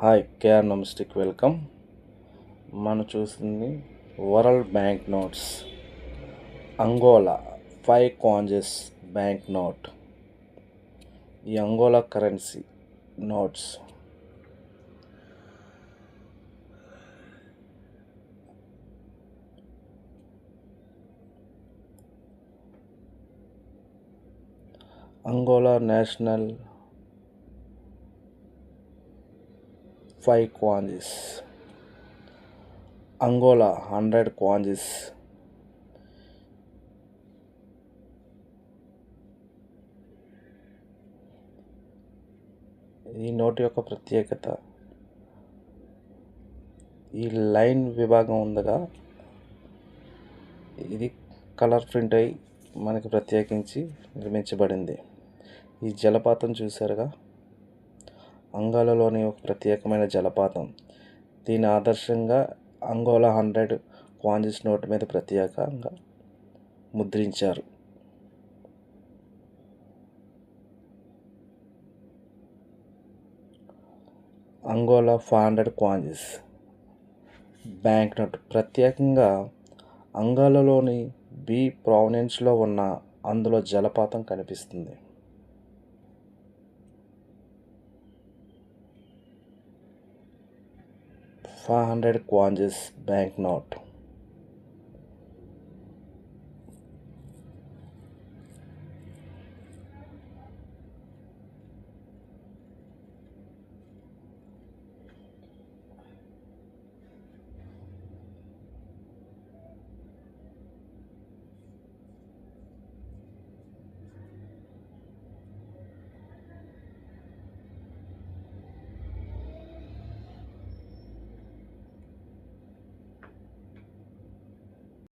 Hi KR నమస్టిక్ welcome. మనం చూస్తుంది world bank notes. Angola 5 kwanzas bank note. ఈ Angola currency notes Angola national 5 kwanzas, Angola 100 kwanzas. ఈ note యొక్క ప్రత్యేకత, ఈ లైన్ విభాగం ఉందగా ఇది కలర్ ప్రింట్ అయి మనకి ప్రత్యేకించి నిర్మించబడింది. ఈ జలపాతం చూసారుగా, అంగోలాలోని ఒక ప్రత్యేకమైన జలపాతం. దీని ఆదర్శంగా అంగోలా 100 కాంజెస్ నోటు మీద ప్రత్యేకంగా ముద్రించారు. అంగోలా 500 కాంజెస్ బ్యాంక్ నోట్ ప్రత్యేకంగా అంగోలాలోని బి ప్రావినెన్స్లో ఉన్న అందులో జలపాతం కనిపిస్తుంది. $500 కాంజెస్ బ్యాంక్ నోట్.